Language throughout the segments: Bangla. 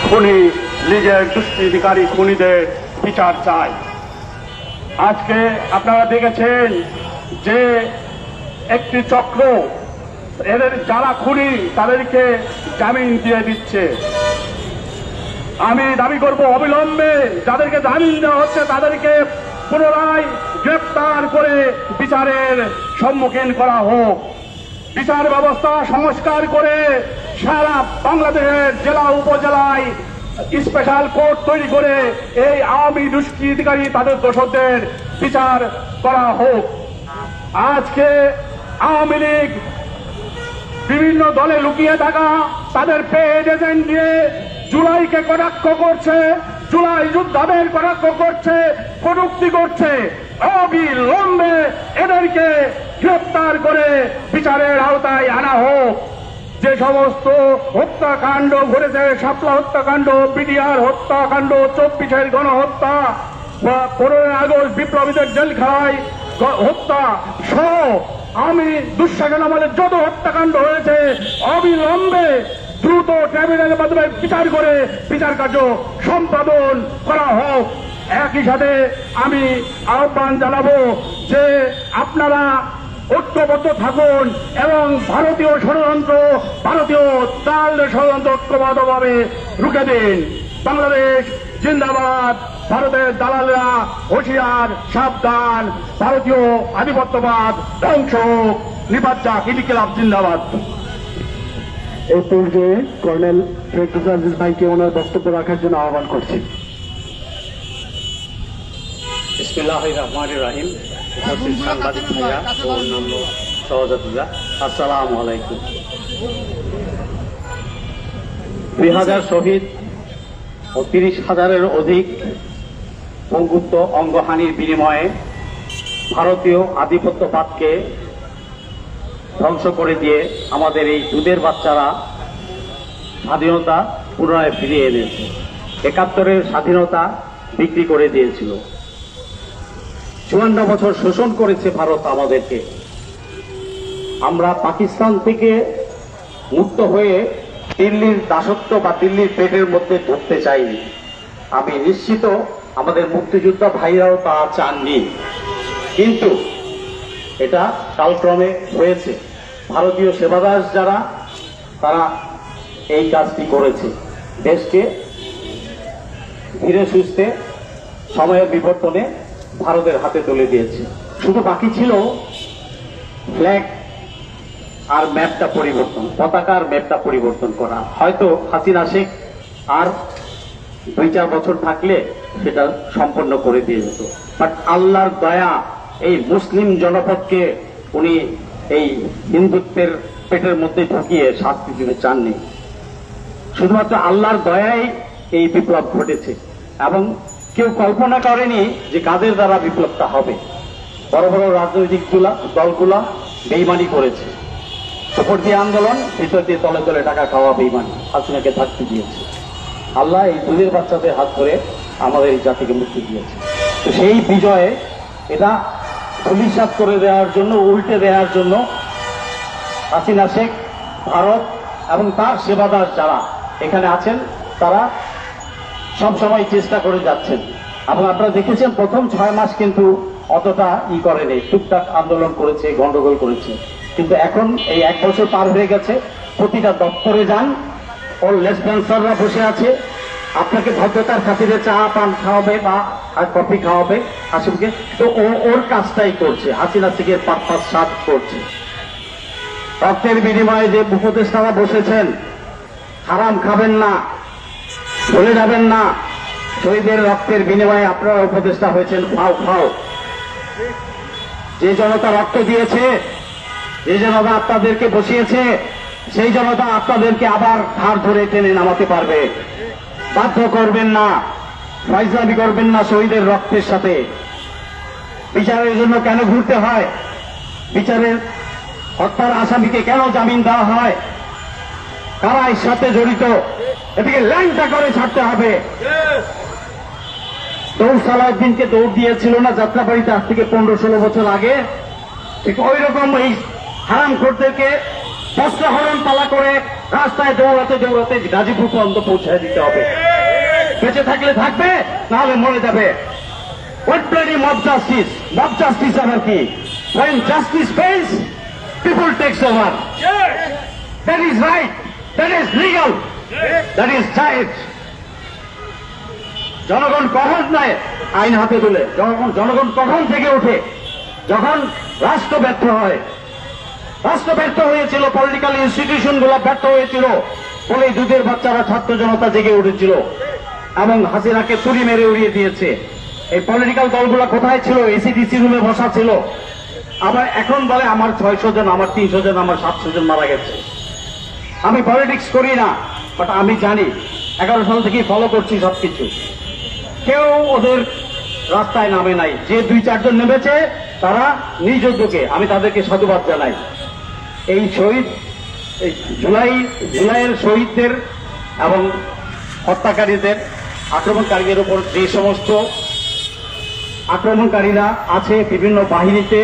খুনি লীগের দুষ্কৃতিকারী খুনিদের বিচার চাই। আজকে আপনারা দেখেছেন যে একটি চক্র এদের যারা খুনি তাদেরকে জামিন দিয়ে দিচ্ছে। আমি দাবি করব অবিলম্বে যাদেরকে জামিন দেওয়া হচ্ছে তাদেরকে পুনরায় গ্রেপ্তার করে বিচারের সম্মুখীন করা হোক। বিচার ব্যবস্থা সংস্কার করে সারা বাংলাদেশের জেলা উপজেলায় স্পেশাল কোর্ট তৈরি করে এই আওয়ামী দুষ্কৃতিকারী তাদের দোষকদের বিচার করা হোক। আজকে আওয়ামী লীগ বিভিন্ন দলে লুকিয়ে থাকা তাদের পেড এজেন্ট দিয়ে জুলাইকে কটাক্ষ করছে, জুলাই যোদ্ধাদের কটাক্ষ করছে, কটূক্তি করছে। অবিলম্বে এদেরকে গ্রেপ্তার করে বিচারের আওতায় আনা হোক। যে সমস্ত হত্যাকাণ্ড ঘটেছে, শাপলা হত্যাকাণ্ড, বিডিআর হত্যাকাণ্ড, 24-এর গণহত্যা, 15 আগস্ট বিপ্লবীদের জেলখানায় হত্যা সহ আমি দুঃশাসন আমাদের যত হত্যাকাণ্ড হয়েছে অবিলম্বে দ্রুত ট্রাইব্যুনালের মাধ্যমে বিচার করে বিচার কার্য সম্পাদন করা হোক। একই সাথে আমি আহ্বান জানাবো যে আপনারা ঐক্যবদ্ধ থাকুন এবং ভারতীয় ষড়যন্ত্র, ভারতীয় দাল ষড়যন্ত্র ঐক্যবদ্ধভাবে রুখে দিন। বাংলাদেশ জিন্দাবাদ, ভারতের দালালরা হুঁশিয়ার, সাবধান, ভারতীয় আধিপত্যবাদ ধ্বংস, নিপাত ইনকিলাব জিন্দাবাদ। এই পর্যায়ে কর্নেল ফেরদৌস আজিজ ভাইকে ওনার বক্তব্য রাখার জন্য আহ্বান করছি। বিসমিল্লাহির রহমানির রহিম। উপস্থিত সাংবাদিক ভাইয়া ও অন্যান্য সহযোগীরা, আসসালামু আলাইকুম। 2000 শহীদ ও 30,000-এর অধিক পঙ্গুত্ব অঙ্গহানির বিনিময়ে ভারতীয় আধিপত্যবাদকে ধ্বংস করে দিয়ে আমাদের এই দুধের বাচ্চারা স্বাধীনতা পুনরায় ফিরিয়ে এনেছে। 71-এর স্বাধীনতা বিক্রি করে দিয়েছিল। 54 বছর শোষণ করেছে ভারত আমাদেরকে। আমরা পাকিস্তান থেকে মুক্ত হয়ে দিল্লির দাসত্ব বা দিল্লির পেটের মধ্যে ঢুকতে চাইনি। আমি নিশ্চিত আমাদের মুক্তিযোদ্ধা ভাইরাও তা চাননি, কিন্তু এটা কালক্রমে হয়েছে। ভারতীয় সেবাদাস যারা তারা এই কাজটি করেছে, দেশকে ধীরে সুস্থে সময়ের বিবর্তনে ভারতের হাতে তুলে দিয়েছে। শুধু বাকি ছিল ফ্ল্যাগ আর ম্যাপটা পরিবর্তন, পতাকার ম্যাপটা পরিবর্তন করা। হয়তো হাসিনা শেখ আর 2-4 বছর থাকলে সেটা সম্পন্ন করে দিয়ে যেত। বাট আল্লাহর দয়া, এই মুসলিম জনপদকে উনি এই হিন্দুত্বের পেটের মধ্যে ঢুকিয়ে শাস্তি দিতে চাননি। শুধুমাত্র আল্লাহর দয়ায় এই বিপ্লব ঘটেছে এবং কেউ কল্পনা করেনি যে কাদের দ্বারা বিপ্লবটা হবে। বড় বড় রাজনৈতিক দলগুলা বেইমানি করেছে। উপর দিয়ে আন্দোলন, ভিতর দিয়ে তলে তলে টাকা খাওয়া বেইমানি হাসিনাকে থাকতে দিয়েছে। আল্লাহ এই দুধের বাচ্চাদের হাত ধরে আমাদের এই জাতিকে মুক্তি দিয়েছে। তো সেই বিজয়ে এটা ধূলিসাৎ করে দেওয়ার জন্য, উল্টে দেওয়ার জন্য হাসিনা শেখ, ভারত এবং তার সেবাদার যারা এখানে আছেন তারা সবসময় চেষ্টা করে যাচ্ছেন। এবং আপনারা দেখেছেন প্রথম 6 মাস কিন্তু অতটা করেনি, টুকটাক আন্দোলন করেছে, গন্ডগোল করেছে। কিন্তু এখন এই 1 বছর পার হয়ে গেছে, প্রতিটা দপ্তরে যান, ওর লেসপেন্সাররা বসে আছে, আপনাকে ভদ্রতার খাতিরে চা পান খাওয়াবে বা কফি খাওয়াবে হাসিমকে। তো ওর কাজটাই করছে, হাসিনা থেকে পাঁচ সাত করছে। রক্তের বিনিময়ে যে উপদেষ্টারা বসেছেন, হারাম খাবেন না, ভুলে যাবেন না, শহীদের রক্তের বিনিময়ে আপনারা উপদেষ্টা হয়েছেন। খাও খাও। যে জনতা রক্ত দিয়েছে, যে জনতা আপনাদেরকে বসিয়েছে, সেই জনতা আপনাদেরকে আবার ঘাড় ধরে টেনে নামাতে পারবে। বাধ্য করবেন না, ফয়সালি করবেন না শহীদের রক্তের সাথে। বিচারের জন্য কেন ঘুরতে হয়? বিচারের হত্যার আসামিকে কেন জামিন দেওয়া হয়? কারা এর সাথে জড়িত? এদিকে ল্যাংটা করে ছাড়তে হবে। দৌড় সালাউদ্দিনকে দৌড় দিয়েছিল না যাত্রাবাড়িতে আজ থেকে 15-16 বছর আগে? ঠিক ওই রকম এই হারামখোরদেরকে বস্ত্রহরণ পালা করে রাস্তায় দৌড়াতে দৌড়াতে গাজীপুর পর্যন্ত পৌঁছে দিতে হবে। বেঁচে থাকলে থাকবে, নাহলে মরে যাবে। What bloody mob justice? Mob justice আবার কি? When justice fails, people takes over. That is right. That is legal. That is right. জনগণ কখন নেয় আইন হাতে তুলে? জনগণ কখন থেকে ওঠে? যখন রাষ্ট্র ব্যর্থ হয়। রাষ্ট্র ব্যর্থ হয়েছিল, পলিটিক্যাল ইনস্টিটিউশন গুলো ব্যর্থ হয়েছিল বলেই দুধের বাচ্চারা ছাত্র জনতা জেগে উঠেছিল এবং হাসিনাকে ছুরি মেরে উড়িয়ে দিয়েছে। এই পলিটিক্যাল দলগুলো কোথায় ছিল? এসিডিসি রুমে বসা ছিল। আবার এখন বলে আমার 600 জন, আমার 300 জন, আমার 700 জন মারা গেছে। আমি পলিটিক্স করি না, বাট আমি জানি 11 সাল থেকেই ফলো করছি সবকিছু। কেউ ওদের রাস্তায় নামে নাই। যে 2-4 জন নেমেছে তারা নিজ উদ্যোগে, আমি তাদেরকে সাধুবাদ জানাই। এই শহীদ, এই জুলাইয়ের শহীদদের এবং হত্যাকারীদের, আক্রমণকারীদের উপর যে সমস্ত আক্রমণকারীরা আছে বিভিন্ন বাহিনীতে,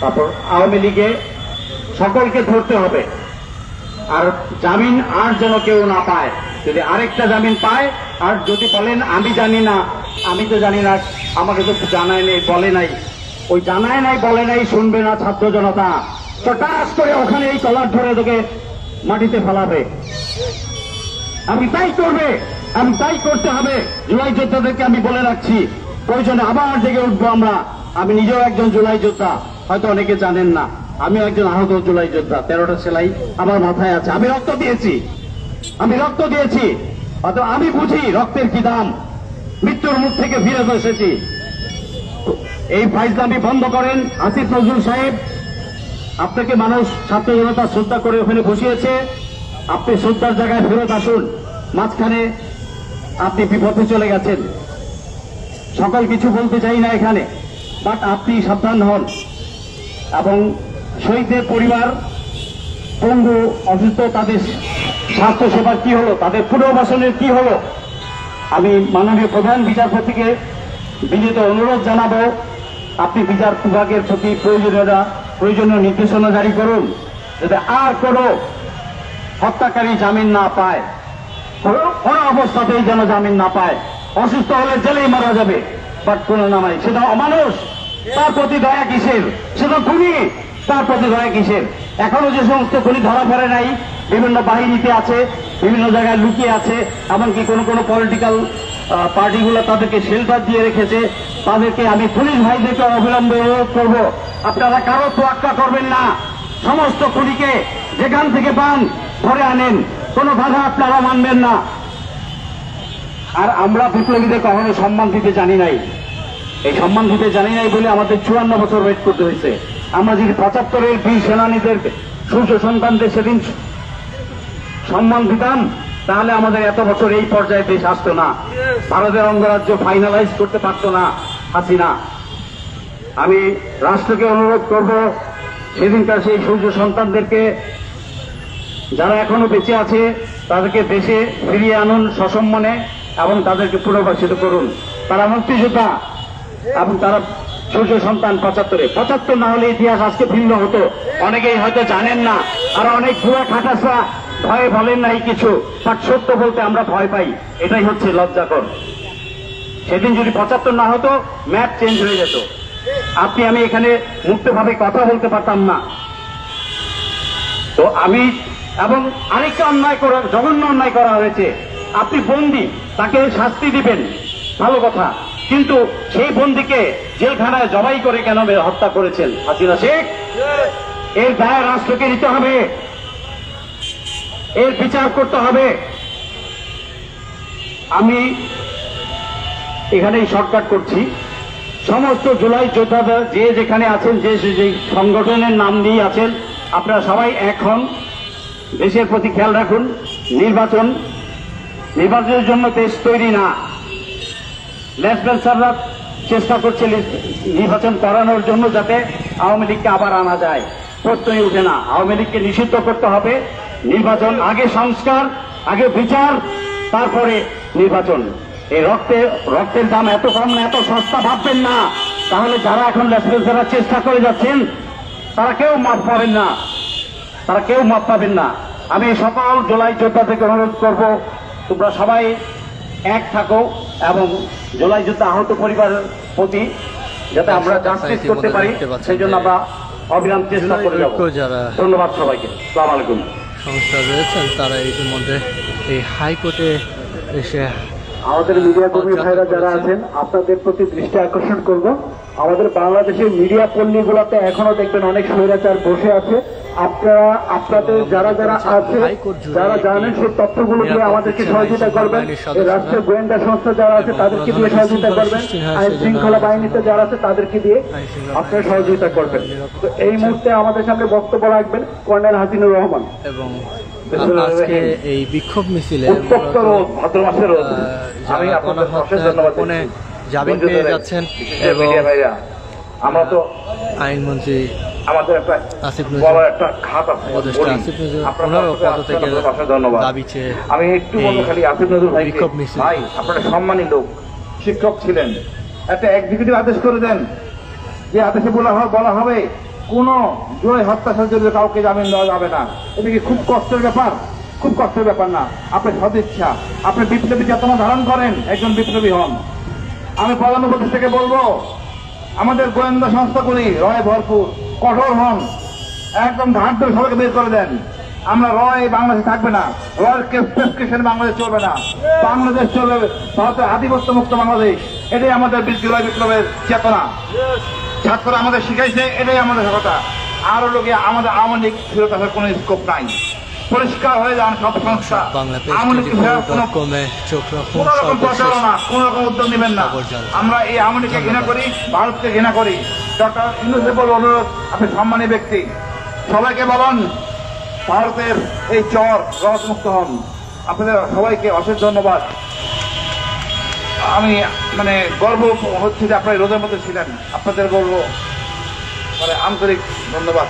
তারপর আওয়ামী লীগে, সকলকে ধরতে হবে। আর জামিন আর যেন কেউ না পায়। যদি আরেকটা জামিন পায়, আর যদি বলেন আমি জানি না, আমি তো জানি না, আমাকে তো জানায় নেই, বলে নাই, ওই জানায় নাই বলে নাই শুনবে না ছাত্র জনতা। চটাস করে ওখানে এই কলার ধরে তোকে মাটিতে ফেলাবে। আমি তাই করবে, আমি তাই করতে হবে। জুলাই যোদ্ধাদেরকে আমি বলে রাখছি, প্রয়োজনে আবার জেগে উঠবো আমরা। আমি নিজেও একজন জুলাই যোদ্ধা, হয়তো অনেকে জানেন না। আমি একজন আহত জুলাই যোদ্ধা, 13টা সেলাই আমার মাথায় আছে। আমি রক্ত দিয়েছি, আমি রক্ত দিয়েছি, হয়তো আমি বুঝি রক্তের কি দাম। মৃত্যুর মুখ থেকে ফিরে এসেছি। এই ফাইজলামি বন্ধ করেন। আসিফ নজরুল সাহেব, আপনাকে মানুষ ছাত্র জনতা শ্রদ্ধা করে ওখানে বসিয়েছে, আপনি শ্রদ্ধার জায়গায় ফেরত আসুন। মাঝখানে আপনি বিপথে চলে গেছেন। সকল কিছু বলতে চাই না এখানে, বাট আপনি সাবধান হন। এবং শহীদদের পরিবার, পঙ্গু, অসুস্থ, তাদের স্বাস্থ্য সেবার কি হলো, তাদের পুনর্বাসনের কি হলো? আমি মাননীয় প্রধান বিচারপতিকে বিনীত অনুরোধ জানাবো, আপনি বিচার বিভাগের প্রতি প্রয়োজনীয় নির্দেশনা জারি করুন, যাতে আর কোনো হত্যাকারী জামিন না পায়, কোনো অবস্থাতেই যেন জামিন না পায়। অসুস্থ হলে জেলেই মারা যাবে, বাট কোনো নামাই, সেটা অমানুষ। তার প্রতি দয়া কিসের? সেটা খুনি, তার প্রতি দয়া কিসের? এখনো যে সমস্ত খুনি ধরা পড়ে নাই, বিভিন্ন বাহিনীতে আছে, বিভিন্ন জায়গায় লুকিয়ে আছে, এমনকি কোনো পলিটিক্যাল পার্টিগুলো তাদেরকে শেল্টার দিয়ে রেখেছে, তাদেরকে আমি পুলিশ ভাইদেরকে অবিলম্বে অনুরোধ করব, আপনারা কারো তোয়াক্কা করবেন না। সমস্ত খুনিকে যেখান থেকে পান ধরে আনেন, কোনো বাধা আপনারা মানবেন না। আর আমরা বিপ্লবীদের কখনো সম্মান দিতে জানি নাই। এই সম্মান দিতে জানি নাই বলে আমাদের 54 বছর ওয়েট করতে হয়েছে। আমরা যদি 75-এর বীর সেনানীদের, সূর্য সন্তানদের সেদিন সম্মান দিতাম, তাহলে আমাদের এত বছর এই পর্যায়ে দেশ আসতো না, ভারতের অঙ্গরাজ্য ফাইনালাইজ করতে পারতো না হাসিনা। আমি রাষ্ট্রকে অনুরোধ করব, সেদিনকার সেই সূর্য সন্তানদেরকে, যারা এখনো বেঁচে আছে, তাদেরকে দেশে ফিরিয়ে আনুন সসম্মানে এবং তাদেরকে পুনর্বাসিত করুন। তারা মুক্তিযোদ্ধা এবং তারা সূর্য সন্তান। 75 না হলে ইতিহাস আজকে ভিন্ন হতো। অনেকেই হয়তো জানেন না, আর অনেক ভুয়া খাটাসরা ভয়ে বলেন নাই কিছু, বাট সত্য বলতে আমরা ভয় পাই, এটাই হচ্ছে লজ্জাকর। সেদিন যদি 75 না হতো, ম্যাপ চেঞ্জ হয়ে যেত। আপনি আমি এখানে মুক্তভাবে কথা বলতে পারতাম না। তো আমি, এবং আরেকটা অন্যায় করা, জঘন্য অন্যায় করা হয়েছে। আপনি বন্দী, তাকে শাস্তি দিবেন, ভালো কথা, কিন্তু সেই বন্দীকে জেলখানায় জবাই করে কেন হত্যা করেছেন হাসিনা শেখ? এর দায় রাষ্ট্রকে নিতে হবে, এর বিচার করতে হবে। আমি এখানেই শর্টকাট করছি। সমস্ত জুলাই যোদ্ধারা যে যেখানে আছেন, যে সংগঠনের নাম দিয়ে আছেন, আপনারা সবাই এক হন, দেশের প্রতি খেয়াল রাখুন। নির্বাচনের জন্য দেশ তৈরি না। লেসবেন্সাররা চেষ্টা করছে নির্বাচন করানোর জন্য, যাতে আওয়ামী লীগকে আবার আনা যায়। প্রশ্নই উঠে না। আওয়ামী লীগকে নিষিদ্ধ করতে হবে। নির্বাচন আগে, সংস্কার আগে, বিচার তারপরে নির্বাচন। এই রক্তের দাম এত কম না, এত সস্তা ভাববেন না। তাহলে যারা এখন লেসবেন্সাররা চেষ্টা করে যাচ্ছেন, তারা কেউ মাফ পাবেন না, তারা কেউ মাফ পাবেন না। আমি সকল জুলাই যোদ্ধা থেকে অনুরোধ করব, তোমরা সবাই এক থাকো এবং জুলাই যোদ্ধা আহত পরিবারের প্রতি যাতে আমরা জাস্টিস করতে পারি সেই জন্য আমরা অবিরাম চেষ্টা করে যাব। যারা ধন্যবাদ সবাইকে। আসসালামু আলাইকুম। সংস্থা রয়েছেন তারা ইতিমধ্যে এই হাইকোর্টে এসে আমাদের মিডিয়া কর্মী ভাইরা যারা আছেন আপনাদের প্রতি দৃষ্টি আকর্ষণ করব, আমাদের বাংলাদেশের মিডিয়া পল্লীগুলোতে এখনো দেখবেন অনেক স্বৈরাচার বসে আছে। আপনারা আপনাদের যারা যারা আছে যারা জানেন সেই তথ্যগুলো দিয়ে আমাদেরকে সহযোগিতা করবেন। এই রাষ্ট্রীয় গোয়েন্দা সংস্থা যারা আছে তাদেরকে দিয়ে সহযোগিতা করবেন, আইন শৃঙ্খলা বাহিনীতে যারা আছে তাদেরকে দিয়ে আপনারা সহযোগিতা করবেন। তো এই মুহূর্তে আমাদের সামনে বক্তব্য রাখবেন কর্নেল হাসিনুর রহমান। এবং আজকে এই বিক্ষোভ মিছিলে উত্তপ্ত রোদ, ভাদ্র মাসের রোদ। আমি আপনাদের অশেষ ধন্যবাদ ফোনে জামিন পেয়ে যাচ্ছেন এবং আমরা তো আইনমন্ত্রী আমাদের একটা আসিফ বলার একটা খাত আছে, উপদেষ্টা আসিফ নজরুল ওনারও পদ থেকে ধন্যবাদ। দাবি চেয়ে আমি একটু বলবো খালি আসিফ নজরুল ভাই, বিক্ষোভ মিছিল। ভাই আপনারা সম্মানী লোক, শিক্ষক ছিলেন, একটা এক্সিকিউটিভ আদেশ করে দেন যে আদেশে বলা হবে কোন জুলাই হত্যার সাথে জড়িত কাউকে জামিন দেওয়া যাবে না। এটা কি খুব কষ্টের ব্যাপার? খুব কষ্টের ব্যাপার না। আপনি সদিচ্ছা, আপনি বিপ্লবী চেতনা ধারণ করেন, একজন বিপ্লবী হন। আমি প্রধান উপদেষ্টাকে বলবো আমাদের গোয়েন্দা সংস্থাগুলি রয় ভরপুর, কঠোর হন, একদম ঘাট ধরে সবাইকে বের করে দেন। আমরা রয় বাংলাদেশে থাকবে না, রয়ের প্রেসক্রিপশন বাংলাদেশ চলবে না, বাংলাদেশ চলবে ভারতের আধিপত্য মুক্ত বাংলাদেশ। এটাই আমাদের জুলাই বিপ্লবের চেতনা। ছাত্ররা আমাদের শিখাইছে, এটাই আমাদের কথা। আরো লোকে আমাদের আওয়ামী লীগ ফেরত আসার কোনো স্কোপ নাই। পরিষ্কার হয়ে যান সব সংস্থা। আওয়ামী লীগ ফেরত কোন রকম প্রচারণা, কোন রকম উদ্যোগ নেবেন না। আমরা এই আওয়ামী লীগকে ঘৃণা করি, ভারতকে ঘৃণা করি। ডক্টর ইউনূসের বল অনুরোধ, আপনি সম্মানী ব্যক্তি, সবাইকে বলুন ভারতের এই চর রহস্যমুক্ত হন। আপনাদের সবাইকে অশেষ ধন্যবাদ। আমি গর্ব হচ্ছে যে আপনারা রোদের মধ্যে ছিলেন, আপনাদের গর্ব আন্তরিক ধন্যবাদ।